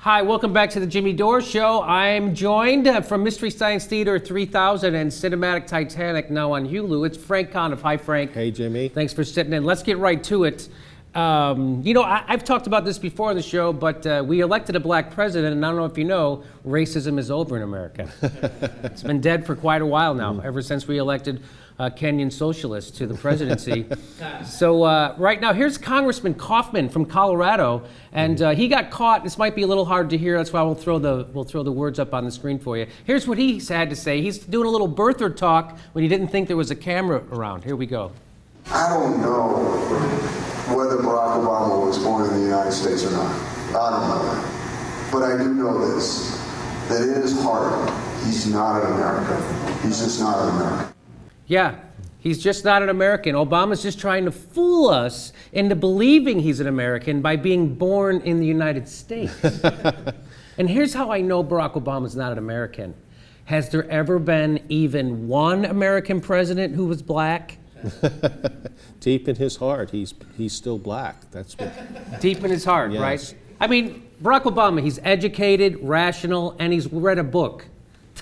Hi, welcome back to the Jimmy Dore Show. I'm joined from Mystery Science Theater 3000 and Cinematic Titanic, now on Hulu. It's Frank Conniff. Hi, Frank. Hey, Jimmy. Thanks for sitting in. Let's get right to it. I've talked about this before on the show, but we elected a black president, and I don't know if you know, racism is over in America. It's been dead for quite a while now, ever since we elected Kenyan socialists to the presidency. So right now, here's Congressman Kaufman from Colorado, and he got caught. This might be a little hard to hear. That's why we'll throw the words up on the screen for you. Here's what he had to say. He's doing a little birther talk when he didn't think there was a camera around. Here we go. I don't know whether Barack Obama was born in the United States or not. I don't know that. But I do know this, that in his heart, he's not an American. He's just not an American. Yeah, he's just not an American. Obama's just trying to fool us into believing he's an American by being born in the United States. And here's how I know Barack Obama's not an American. Has there ever been even one American president who was black? Deep in his heart, he's still black. That's what. Deep in his heart, Yes. right? I mean, Barack Obama, he's educated, rational, and he's read a book.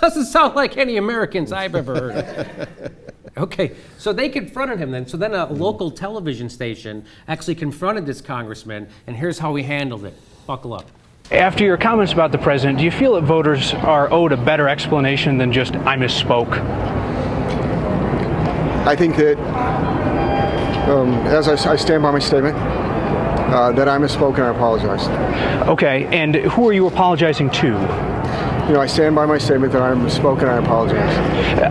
Doesn't sound like any Americans I've ever heard of. Okay, so they confronted him then. So then a local television station actually confronted this congressman, and here's how he handled it. Buckle up. After your comments about the president, do you feel that voters are owed a better explanation than just, I misspoke? I think that, as I stand by my statement, that I misspoke and I apologize. Okay, and who are you apologizing to? You know, I stand by my statement that I misspoke and I apologize.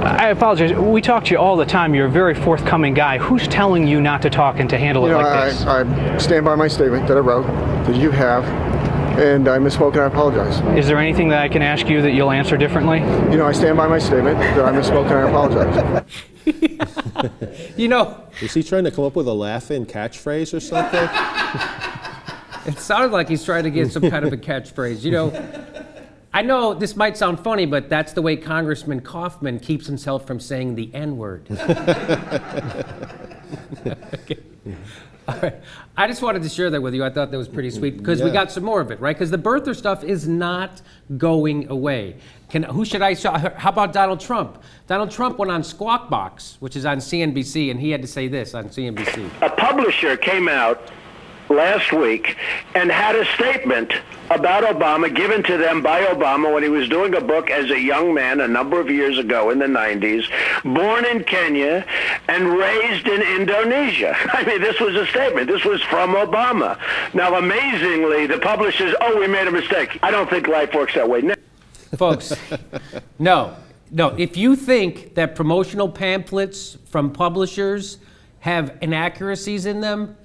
I apologize. We talk to you all the time. You're a very forthcoming guy. Who's telling you not to talk and to handle it like this? I stand by my statement that I wrote, that you have, and I misspoke and I apologize. Is there anything that I can ask you that you'll answer differently? You know, I stand by my statement that I misspoke and I apologize. You know, Is he trying to come up with a laugh-in catchphrase or something? it sounded like he's trying to get some kind of a catchphrase. You know, I know this might sound funny, but that's the way Congressman Kaufman keeps himself from saying the N-word. Okay. All right. I just wanted to share that with you. I thought that was pretty sweet because we got some more of it, right? Because the birther stuff is not going away. Who should I show? How about Donald Trump? Donald Trump went on Squawk Box, which is on CNBC, and he had to say this on CNBC. A publisher came out last week and had a statement about Obama given to them by Obama when he was doing a book as a young man a number of years ago in the 90s, born in Kenya and raised in Indonesia. I mean, this was a statement. This was from Obama. Now, amazingly, the publishers, we made a mistake. I don't think life works that way. Folks, no. If you think that promotional pamphlets from publishers have inaccuracies in them,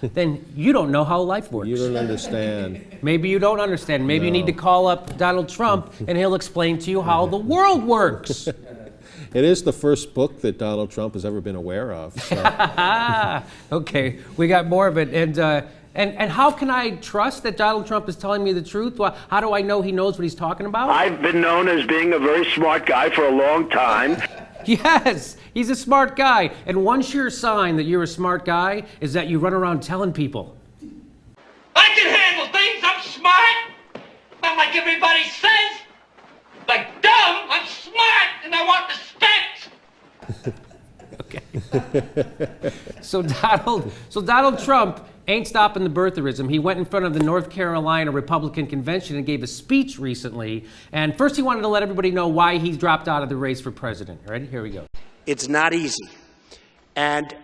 then you don't know how life works. You don't understand. Maybe you don't understand. Maybe you need to call up Donald Trump and he'll explain to you how the world works. It is the first book that Donald Trump has ever been aware of. So. Okay, we got more of it. And how can I trust that Donald Trump is telling me the truth? Well, how do I know he knows what he's talking about? I've been known as being a very smart guy for a long time. Yes, he's a smart guy. And one sure sign that you're a smart guy is that you run around telling people. I can handle things. I'm smart. Not like everybody says. Like dumb, I'm smart and I want respect. Okay. So Donald Trump ain't stopping the birtherism. He went in front of the North Carolina Republican Convention and gave a speech recently. And first he wanted to let everybody know why he's dropped out of the race for president. Ready? Here we go. It's not easy. And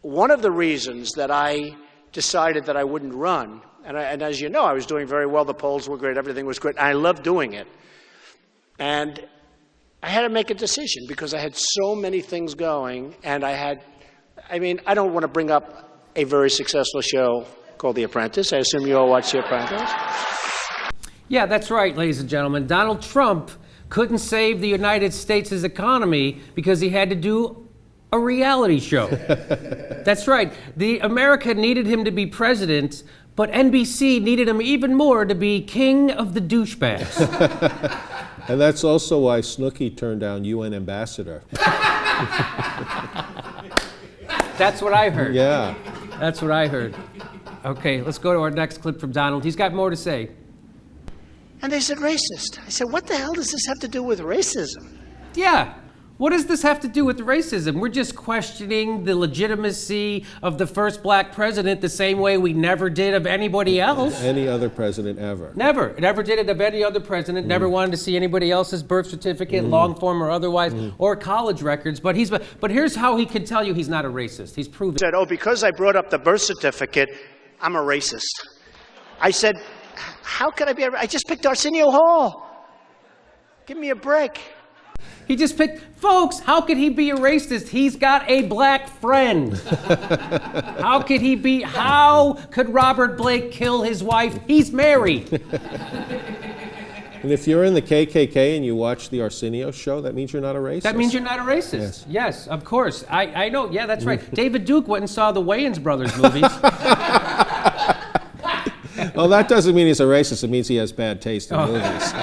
one of the reasons that I decided that I wouldn't run, and as you know, I was doing very well. The polls were great. Everything was great. I loved doing it. And I had to make a decision because I had so many things going. And I don't want to bring up a very successful show called The Apprentice. I assume you all watch The Apprentice. Yeah, that's right, ladies and gentlemen. Donald Trump couldn't save the United States' economy because he had to do a reality show. That's right. America needed him to be president, but NBC needed him even more to be king of the douchebags. And that's also why Snooki turned down UN ambassador. That's what I heard. Yeah. That's what I heard. Okay, let's go to our next clip from Donald. He's got more to say. And they said racist. I said, what the hell does this have to do with racism? Yeah. What does this have to do with racism? We're just questioning the legitimacy of the first black president the same way we never did of anybody else. Any other president ever. Never did it of any other president. Never wanted to see anybody else's birth certificate, long form or otherwise, or college records. But here's how he can tell you he's not a racist. He's proven. Said, oh, because I brought up the birth certificate, I'm a racist. I said, how could I be? I just picked Arsenio Hall. Give me a break. He just picked, folks, how could he be a racist? He's got a black friend. How could Robert Blake kill his wife? He's married. And if you're in the KKK and you watch the Arsenio show, that means you're not a racist. That means you're not a racist. Yes, of course. I know. Yeah, that's right. David Duke went and saw the Wayans Brothers movies. Well, that doesn't mean he's a racist. It means he has bad taste in movies.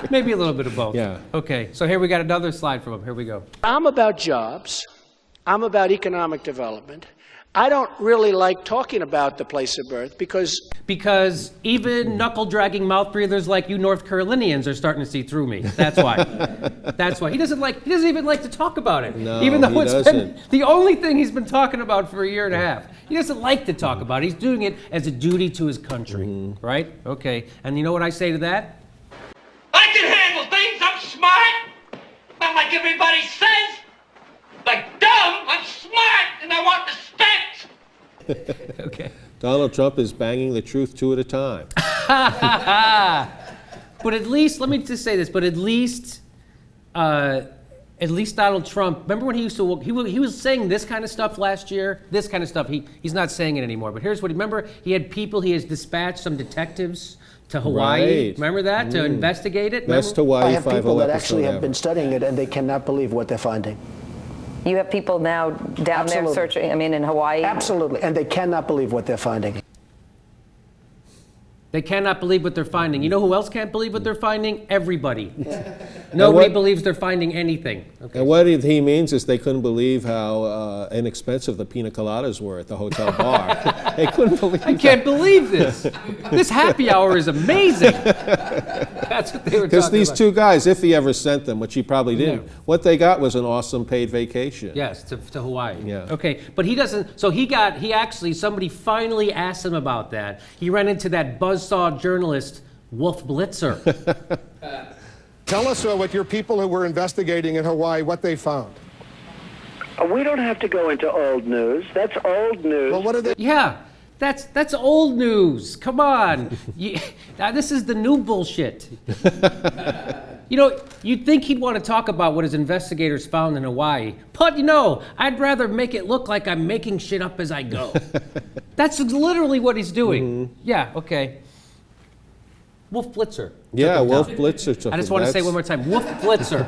Maybe a little bit of both. Yeah. Okay, so here we got another slide from him. Here we go. I'm about jobs. I'm about economic development. I don't really like talking about the place of birth because even knuckle-dragging mouth breathers like you North Carolinians are starting to see through me. That's why. That's why. He doesn't even like to talk about it. No, even though he it's doesn't. been the only thing he's been talking about for a year and a half. He doesn't like to talk about it. He's doing it as a duty to his country. Right? Okay. And you know what I say to that? I can handle things. I'm smart. Not like everybody says. Like dumb. I'm smart and I want respect. Okay. Donald Trump is banging the truth two at a time. But at least, let me just say this, but at least Donald Trump, remember when he used to, he was saying this kind of stuff last year? This kind of stuff, he's not saying it anymore. But here's what, remember, he had dispatched some detectives to Hawaii. Right. Remember that? To investigate it? Best Remember? Hawaii I have people 5-0 that actually episode have been ever. studying it, and they cannot believe what they're finding. You have people now down there Absolutely. searching, in Hawaii? Absolutely, and they cannot believe what they're finding. They cannot believe what they're finding. You know who else can't believe what they're finding? Everybody. Nobody believes they're finding anything. Okay. And what he means is they couldn't believe how inexpensive the pina coladas were at the hotel bar. They couldn't believe I can't believe this. This happy hour is amazing. That's what they were talking Because these about. two guys, if he ever sent them, which he probably didn't, No. what they got was an awesome paid vacation. Yes, to Hawaii. Yeah. Okay, but he doesn't. So somebody finally asked him about that. He ran into that buzzsaw journalist, Wolf Blitzer. Tell us what your people who were investigating in Hawaii, what they found. We don't have to go into old news. That's old news. Well, what are they? Yeah, that's old news. Come on. Now this is the new bullshit. You know, you'd think he'd want to talk about what his investigators found in Hawaii. But, I'd rather make it look like I'm making shit up as I go. That's literally what he's doing. Yeah, okay. Wolf Blitzer. Yeah, Wolf Blitzer took I just him. want to say one more time, Wolf Blitzer.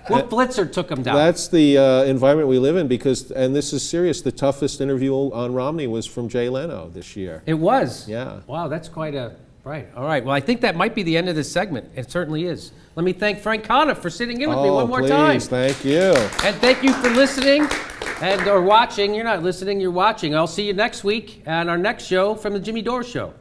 Wolf Blitzer took him down. That's the environment we live in because, and this is serious, the toughest interview on Romney was from Jay Leno this year. It was? Yeah. Wow, that's quite right. All right, well, I think that might be the end of this segment. It certainly is. Let me thank Frank Conniff for sitting in with me one more time. Thank you. And thank you for listening or watching. You're not listening, you're watching. I'll see you next week on our next show from the Jimmy Dore Show.